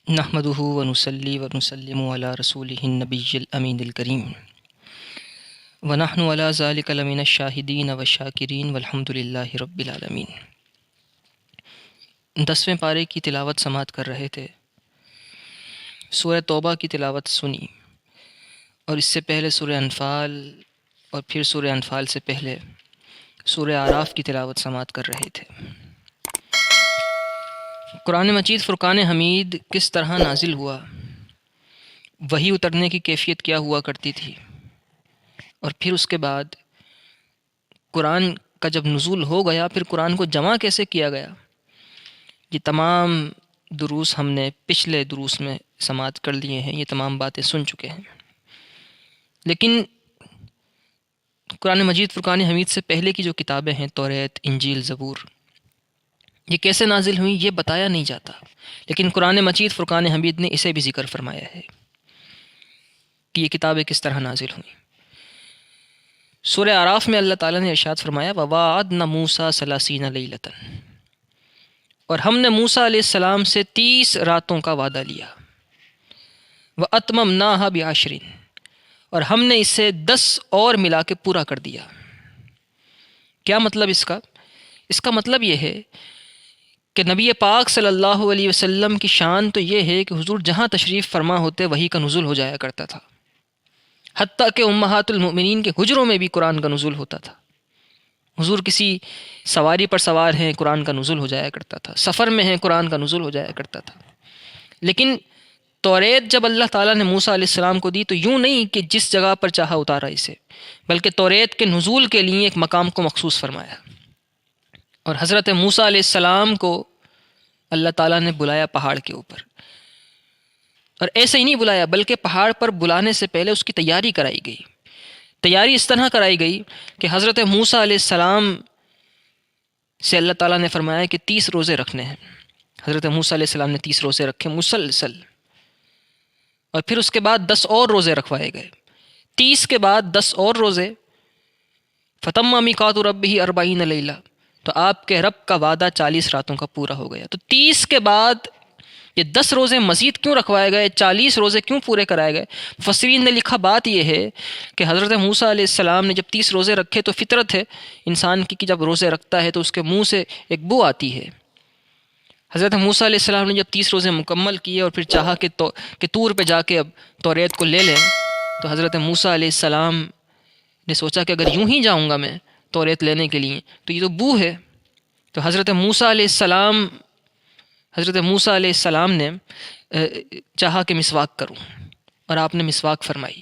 نحمدہ ونصلی ونسلم علی رسولہ النبی الامین الکریم ونحن علی ذلک لمن الشاہدین والشاکرین والحمد للہ رب العالمین۔ 10ویں پارے کی تلاوت سماعت کر رہے تھے۔ سورہ توبہ کی تلاوت سنی، اور اس سے پہلے سورہ انفال، اور پھر سورہ انفال سے پہلے سورہ اعراف کی تلاوت سماعت کر رہے تھے۔ قرآن مجید فرقان حمید کس طرح نازل ہوا، وحی اترنے کی کیفیت کیا ہوا کرتی تھی، اور پھر اس کے بعد قرآن کا جب نزول ہو گیا پھر قرآن کو جمع کیسے کیا گیا، یہ تمام دروس ہم نے پچھلے دروس میں سماعت کر لیے ہیں، یہ تمام باتیں سن چکے ہیں۔ لیکن قرآن مجید فرقان حمید سے پہلے کی جو کتابیں ہیں، توریت، انجیل، زبور، یہ کیسے نازل ہوئیں یہ بتایا نہیں جاتا، لیکن قرآن مجید فرقان حمید نے اسے بھی ذکر فرمایا ہے کہ یہ کتابیں کس طرح نازل ہوئیں۔ سورہ اعراف میں اللہ تعالیٰ نے ارشاد فرمایا وَوَاعَدْنَا مُوسَىٰ 30 لَيْلَةً، اور ہم نے موسیٰ علیہ السلام سے 30 راتوں کا وعدہ لیا۔ وَأَتْمَمْنَاهَا بِعَشْرٍ، اور ہم نے اسے 10 اور ملا کے پورا کر دیا۔ کیا مطلب اس کا مطلب یہ ہے کہ نبی پاک صلی اللہ علیہ وسلم کی شان تو یہ ہے کہ حضور جہاں تشریف فرما ہوتے وحی کا نزول ہو جایا کرتا تھا، حتیٰ کہ امہات المؤمنین کے حجروں میں بھی قرآن کا نزول ہوتا تھا۔ حضور کسی سواری پر سوار ہیں، قرآن کا نزول ہو جایا کرتا تھا، سفر میں ہیں، قرآن کا نزول ہو جایا کرتا تھا۔ لیکن توریت جب اللہ تعالیٰ نے موسیٰ علیہ السلام کو دی تو یوں نہیں کہ جس جگہ پر چاہا اتارا اسے، بلکہ توریت کے نزول کے لیے ایک مقام کو مخصوص فرمایا، اور حضرت موسیٰ علیہ السلام کو اللہ تعالیٰ نے بلایا پہاڑ کے اوپر، اور ایسے ہی نہیں بلایا بلکہ پہاڑ پر بلانے سے پہلے اس کی تیاری کرائی گئی۔ تیاری اس طرح کرائی گئی کہ حضرت موسیٰ علیہ السلام سے اللہ تعالیٰ نے فرمایا کہ 30 روزے رکھنے ہیں۔ حضرت موسیٰ علیہ السلام نے 30 روزے رکھے مسلسل، اور پھر اس کے بعد 10 اور روزے رکھوائے گئے۔ 30 کے بعد 10 اور روزے، فَتَمَّ مِيقَاتُ رَبِّهِ 40 لَيْلَةً، تو آپ کے رب کا وعدہ 40 راتوں کا پورا ہو گیا۔ تو 30 کے بعد یہ 10 روزے مزید کیوں رکھوائے گئے، 40 روزے کیوں پورے کرائے گئے؟ مفسرین نے لکھا بات یہ ہے کہ حضرت موسیٰ علیہ السلام نے جب 30 روزے رکھے تو فطرت ہے انسان کی کہ جب روزے رکھتا ہے تو اس کے منہ سے ایک بو آتی ہے۔ حضرت موسیٰ علیہ السلام نے جب 30 روزے مکمل کیے اور پھر چاہا کہ طور پہ جا کے اب توریت کو لے لیں، تو حضرت موسیٰ علیہ السلام نے سوچا کہ اگر یوں ہی جاؤں گا میں توریت لینے کے لیے تو یہ تو بو ہے۔ تو حضرت موسیٰ علیہ السلام نے چاہا کہ مسواک کروں، اور آپ نے مسواک فرمائی۔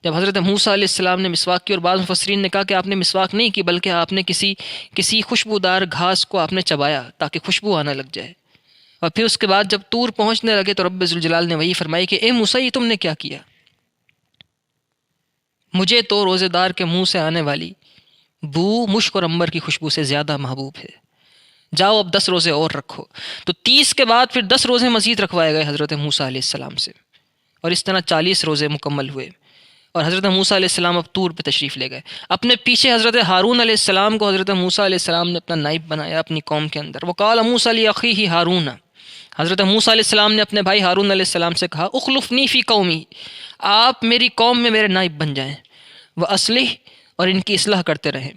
جب حضرت موسیٰ علیہ السلام نے مسواک کی، اور بعض مفسرین نے کہا کہ آپ نے مسواک نہیں کی بلکہ آپ نے کسی خوشبودار گھاس کو آپ نے چبایا تاکہ خوشبو آنا لگ جائے، اور پھر اس کے بعد جب طور پہنچنے لگے تو رب ذوالجلال نے وہی فرمائی کہ اے موسیٰ یہ تم نے کیا کیا؟ مجھے تو روزے دار کے منہ سے آنے والی بو مشک اور عنبر کی خوشبو سے زیادہ محبوب ہے، جاؤ اب 10 روزے اور رکھو۔ تو 30 کے بعد پھر 10 روزے مزید رکھوائے گئے حضرت موسیٰ علیہ السلام سے، اور اس طرح 40 روزے مکمل ہوئے، اور حضرت موسیٰ علیہ السلام اب طور پہ تشریف لے گئے۔ اپنے پیچھے حضرت ہارون علیہ السلام کو حضرت موسیٰ علیہ السلام نے اپنا نائب بنایا اپنی قوم کے اندر۔ وقال موسیٰ لأخیہ ہارون، حضرت موسیٰ علیہ السلام نے اپنے بھائی ہارون علیہ السلام سے کہا اخلفنی فی قومی، آپ میری قوم میں میرے نائب بن جائیں، وأصلح، اور ان کی اصلاح کرتے رہیں،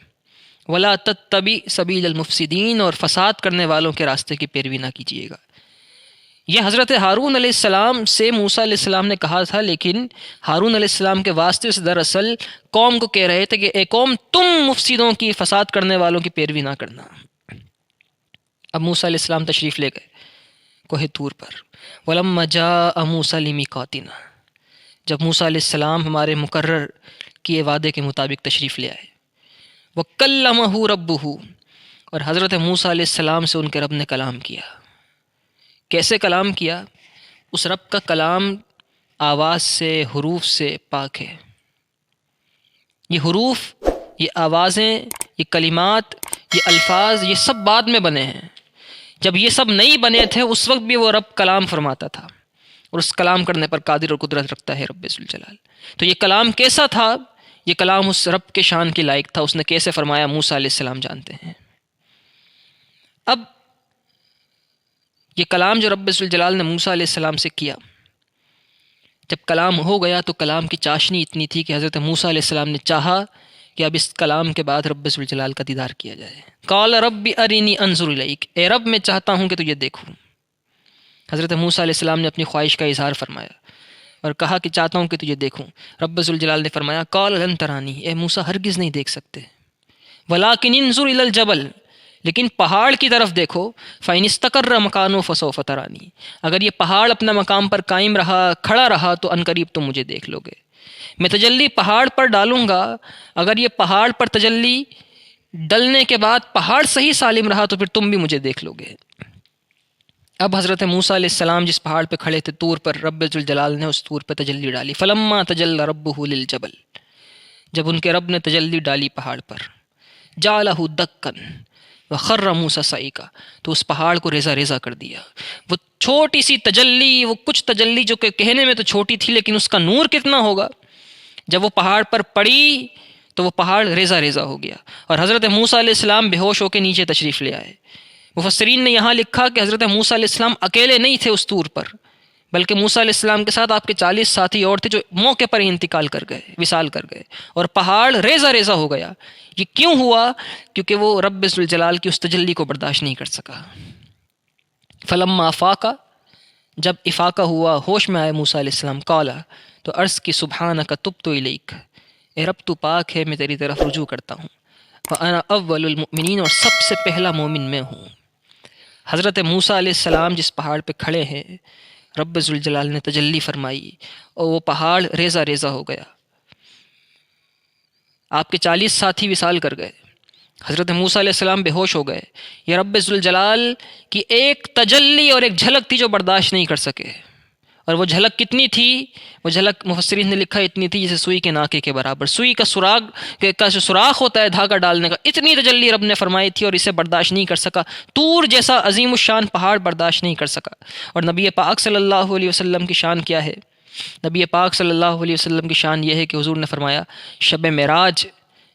ولا تتبع سبیل المفسدین، اور فساد کرنے والوں کے راستے کی پیروی نہ کیجیے گا۔ یہ حضرت ہارون علیہ السلام سے موسیٰ علیہ السلام نے کہا تھا، لیکن ہارون علیہ السلام کے واسطے سے دراصل قوم کو کہہ رہے تھے کہ اے قوم تم مفسدوں کی، فساد کرنے والوں کی پیروی نہ کرنا۔ اب موسیٰ علیہ السلام تشریف لے گئے کوہ طور پر۔ وَلَمَّا جَاءَ مُوسَىٰ لِمِيقَاتِنَا، جب موسیٰ علیہ السلام ہمارے مقرر کیے وعدے کے مطابق تشریف لے آئے۔ وَكَلَّمَهُ رَبُّهُ، اور حضرت موسیٰ علیہ السلام سے ان کے رب نے کلام کیا۔ کیسے کلام کیا؟ اس رب کا کلام آواز سے، حروف سے پاک ہے۔ یہ حروف، یہ آوازیں، یہ کلمات، یہ الفاظ، یہ سب بعد میں بنے ہیں۔ جب یہ سب نہیں بنے تھے اس وقت بھی وہ رب کلام فرماتا تھا، اور اس کلام کرنے پر قادر اور قدرت رکھتا ہے رب ذوالجلال۔ تو یہ کلام کیسا تھا؟ یہ کلام اس رب کے شان کے لائق تھا، اس نے کیسے فرمایا موسیٰ علیہ السلام جانتے ہیں۔ اب یہ کلام جو رب ذوالجلال نے موسیٰ علیہ السلام سے کیا، جب کلام ہو گیا تو کلام کی چاشنی اتنی تھی کہ حضرت موسیٰ علیہ السلام نے چاہا کہ اب اس کلام کے بعد رب ذوالجلال کا دیدار کیا جائے۔ قال رب ارنی انظر الیک، اے رب میں چاہتا ہوں کہ تجھے دیکھوں۔ حضرت موسیٰ علیہ السلام نے اپنی خواہش کا اظہار فرمایا اور کہا کہ چاہتا ہوں کہ تجھے دیکھوں۔ رب ذوالجلال نے فرمایا قال لن ترانی، اے موسیٰ ہرگز نہیں دیکھ سکتے، ولکن انظر الی الجبل، لیکن پہاڑ کی طرف دیکھو، فإن استقر مکانہ فسوف ترانی، اگر یہ پہاڑ اپنا مقام پر قائم رہا، کھڑا رہا تو عنقریب تم مجھے دیکھ لو گے۔ میں تجلی پہاڑ پر ڈالوں گا، اگر یہ پہاڑ پر تجلی ڈلنے کے بعد پہاڑ صحیح سالم رہا تو پھر تم بھی مجھے دیکھ لو گے۔ اب حضرت موسیٰ علیہ السلام جس پہاڑ پہ کھڑے تھے طور پر، رب ذوالجلال نے اس طور پہ تجلی ڈالی۔ فلما تجلی ربہ للجبل، جب ان کے رب نے تجلی ڈالی پہاڑ پر، جعلہ دکا وخر موسیٰ صعقا، تو اس پہاڑ کو ریزہ ریزہ کر دیا۔ وہ چھوٹی سی تجلی، وہ کچھ تجلی جو کہ کہنے میں تو چھوٹی تھی لیکن اس کا نور کتنا ہوگا، جب وہ پہاڑ پر پڑی تو وہ پہاڑ ریزہ ریزہ ہو گیا اور حضرت موسیٰ علیہ السلام بے ہوش ہو کے نیچے تشریف لے آئے۔ مفسرین نے یہاں لکھا کہ حضرت موسیٰ علیہ السلام اکیلے نہیں تھے اس طور پر، بلکہ موسیٰ علیہ السلام کے ساتھ آپ کے 40 ساتھی اور تھے جو موقع پر ہی انتقال کر گئے، وصال کر گئے، اور پہاڑ ریزہ ریزہ ہو گیا۔ یہ کیوں ہوا؟ کیونکہ وہ رب ذوالجلال کی اس تجلی کو برداشت نہیں کر سکا۔ فلما افاقا، جب افاقہ ہوا، ہوش میں آئے موسیٰ علیہ السلام، قالا، تو عرض کی سبحانک تبت الیک، اے رب تو پاک ہے، میں تیری طرف رجوع کرتا ہوں، وانا اول المؤمنین، اور سب سے پہلا مومن میں ہوں۔ حضرت موسیٰ علیہ السلام جس پہاڑ پہ کھڑے ہیں، رب ذوالجلال نے تجلی فرمائی اور وہ پہاڑ ریزہ ریزہ ہو گیا۔ آپ کے 40 ساتھی وصال کر گئے، حضرت موسیٰ علیہ السلام بے ہوش ہو گئے۔ یہ رب ذوالجلال کی ایک تجلی اور ایک جھلک تھی جو برداشت نہیں کر سکے، اور وہ جھلک کتنی تھی؟ وہ جھلک مفسرین نے لکھا اتنی تھی جیسے سوئی کے ناکے کے برابر، سوئی کا سوراخ ہوتا ہے دھاگا ڈالنے کا، اتنی تجلی رب نے فرمائی تھی اور اسے برداشت نہیں کر سکا۔ طور جیسا عظیم الشان پہاڑ برداشت نہیں کر سکا۔ اور نبی پاک صلی اللہ علیہ وسلم کی شان کیا ہے؟ نبی پاک صلی اللہ علیہ وسلم کی شان یہ ہے کہ حضور نے فرمایا، شب معراج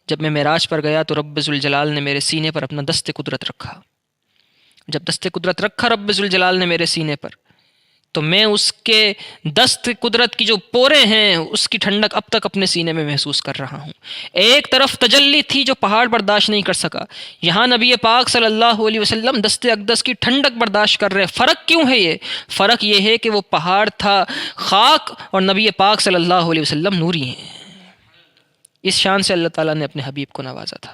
جب میں معراج پر گیا تو رب ذوالجلال نے میرے سینے پر اپنا دست قدرت رکھا۔ جب دست قدرت رکھا رب ذوالجلال نے میرے سینے پر، تو میں اس کے دست قدرت کی جو پورے ہیں اس کی ٹھنڈک اب تک اپنے سینے میں محسوس کر رہا ہوں۔ ایک طرف تجلی تھی جو پہاڑ برداشت نہیں کر سکا، یہاں نبی پاک صلی اللہ علیہ وسلم دست اقدس کی ٹھنڈک برداشت کر رہے۔ فرق کیوں ہے یہ؟ فرق یہ ہے کہ وہ پہاڑ تھا خاک اور نبی پاک صلی اللہ علیہ وسلم نوری ہیں۔ اس شان سے اللہ تعالیٰ نے اپنے حبیب کو نوازا تھا۔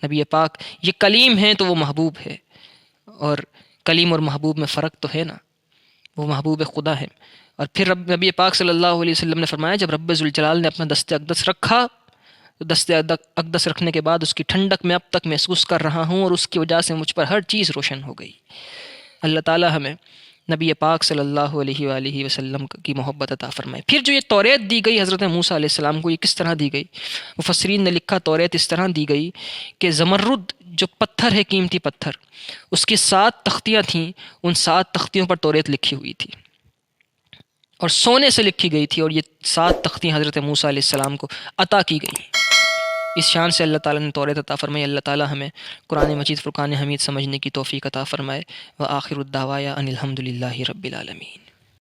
نبی پاک یہ کلیم ہیں تو وہ محبوب ہے، اور کلیم اور محبوب میں فرق تو ہے نا، وہ محبوب خدا ہے۔ اور پھر نبی پاک صلی اللہ علیہ وسلم نے فرمایا، جب رب ذوالجلال نے اپنا دست اقدس رکھا تو دست اقدس رکھنے کے بعد اس کی ٹھنڈک میں اب تک محسوس کر رہا ہوں، اور اس کی وجہ سے مجھ پر ہر چیز روشن ہو گئی۔ اللہ تعالیٰ ہمیں نبی پاک صلی اللہ علیہ وآلہ وسلم کی محبت عطا فرمائے۔ پھر جو یہ توریت دی گئی حضرت موسیٰ علیہ السلام کو، یہ کس طرح دی گئی؟ مفسرین نے لکھا توریت اس طرح دی گئی کہ زمرد جو پتھر ہے، قیمتی پتھر، اس کی 7 تختیاں تھیں، ان 7 تختیوں پر توریت لکھی ہوئی تھی اور سونے سے لکھی گئی تھی، اور یہ 7 تختیاں حضرت موسیٰ علیہ السلام کو عطا کی گئیں۔ اس شان سے اللہ تعالیٰ نے توریت عطا فرمائی۔ اللہ تعالیٰ ہمیں قرآن مجید فرقان حمید سمجھنے کی توفیق عطا فرمائے۔ وآخر الدعوایا ان الحمد للہ رب العالمین۔